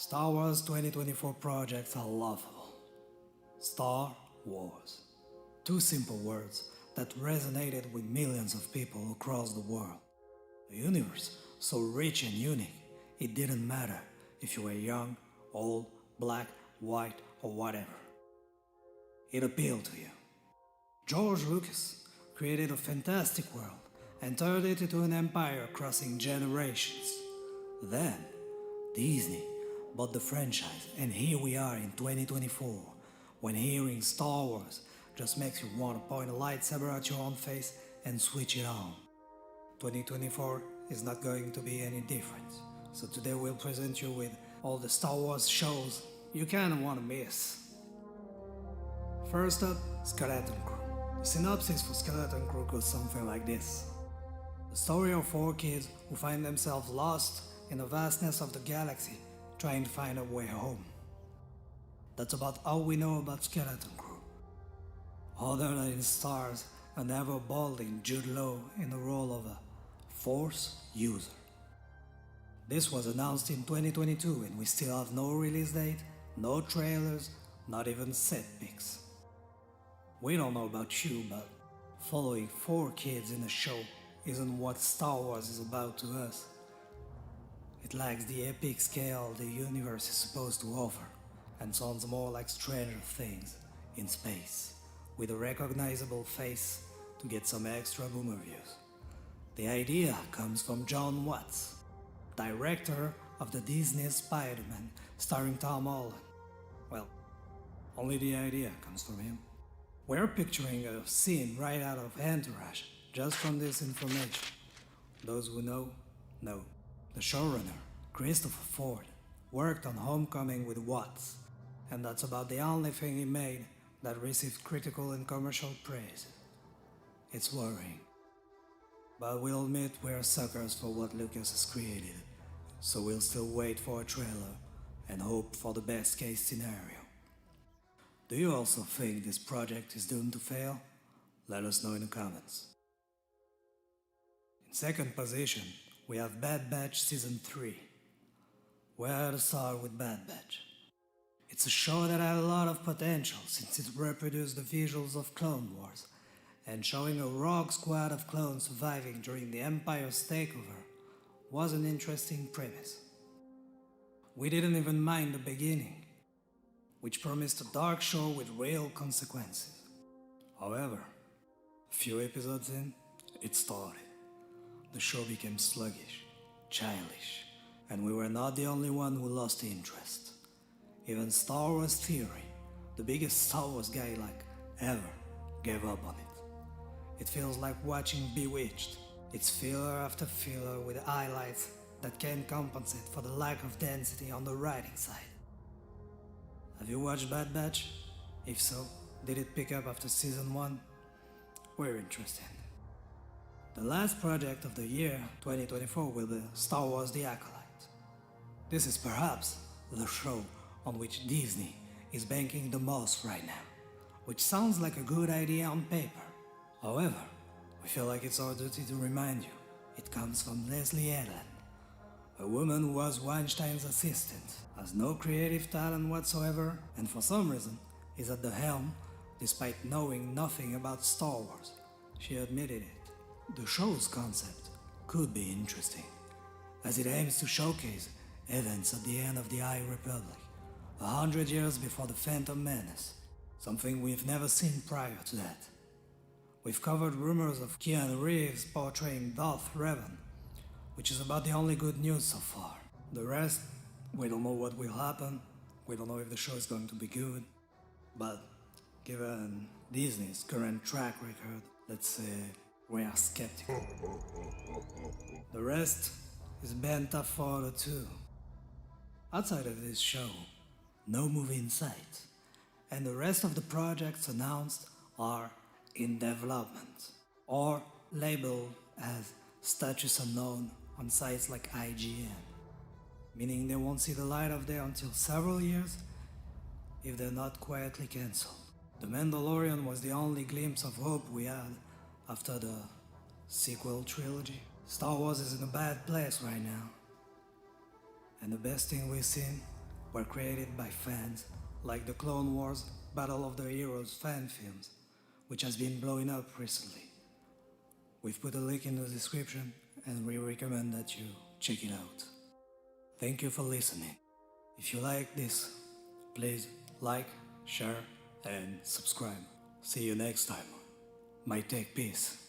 Star Wars 2024 projects are laughable. Star Wars. Two simple words that resonated with millions of people across the world. A universe so rich and unique, it didn't matter if you were young, old, black, white, or whatever. It appealed to you. George Lucas created a fantastic world and turned it into an empire crossing generations. Then, Disney bought the franchise, and here we are in 2024, when hearing Star Wars just makes you want to point a lightsaber at your own face and switch it on. 2024 is not going to be any different, so today we'll present you with all the Star Wars shows you kinda wanna miss. First up, Skeleton Crew. The synopsis for Skeleton Crew goes something like this. The story of four kids who find themselves lost in the vastness of the galaxy, trying to find a way home. That's about all we know about Skeleton Crew. Other than its stars, an ever-balding Jude Law in the role of a Force user. This was announced in 2022 and we still have no release date, no trailers, not even set pics. We don't know about you, but following four kids in a show isn't what Star Wars is about to us. It lacks the epic scale the universe is supposed to offer, and sounds more like Stranger Things in space, with a recognizable face to get some extra boomer views. The idea comes from John Watts, director of the Disney Spider-Man starring Tom Holland. Well, only the idea comes from him. We're picturing a scene right out of Entourage, just from this information. Those who know. The showrunner, Christopher Ford, worked on Homecoming with Watts, and that's about the only thing he made that received critical and commercial praise. It's worrying. But we'll admit we're suckers for what Lucas has created, so we'll still wait for a trailer and hope for the best case scenario. Do you also think this project is doomed to fail? Let us know in the comments. In second position, we have Bad Batch Season 3. Where to start with Bad Batch? It's a show that had a lot of potential since it reproduced the visuals of Clone Wars, and showing a rogue squad of clones surviving during the Empire's takeover was an interesting premise. We didn't even mind the beginning, which promised a dark show with real consequences. However, a few episodes in, it started. The show became sluggish, childish, and we were not the only one who lost interest. Even Star Wars Theory, the biggest Star Wars guy like ever, gave up on it. It feels like watching Bewitched. It's filler after filler with highlights that can't compensate for the lack of density on the writing side. Have you watched Bad Batch? If so, did it pick up after Season 1? We're interested. The last project of the year, 2024, will be Star Wars The Acolyte. This is perhaps the show on which Disney is banking the most right now, which sounds like a good idea on paper. However, we feel like it's our duty to remind you, it comes from Leslie Edlund, a woman who was Weinstein's assistant, has no creative talent whatsoever, and for some reason is at the helm despite knowing nothing about Star Wars. She admitted it. The show's concept could be interesting, as it aims to showcase events at the end of the High Republic, 100 years before the Phantom Menace, something we've never seen prior to that. We've covered rumors of Keanu Reeves portraying Darth Revan, which is about the only good news so far. The rest, we don't know what will happen, we don't know if the show is going to be good, but given Disney's current track record, let's say we are skeptical. The rest is Banta Photo 2. Outside of this show, no movie in sight, and the rest of the projects announced are in development, or labeled as status unknown on sites like IGN, meaning they won't see the light of day until several years if they're not quietly cancelled. The Mandalorian was the only glimpse of hope we had after the sequel trilogy. Star Wars is in a bad place right now, and the best thing we've seen were created by fans, like the Clone Wars Battle of the Heroes fan films, which has been blowing up recently. We've put a link in the description and we recommend that you check it out. Thank you for listening. If you like this, please like, share, and subscribe. See you next time. My take peace.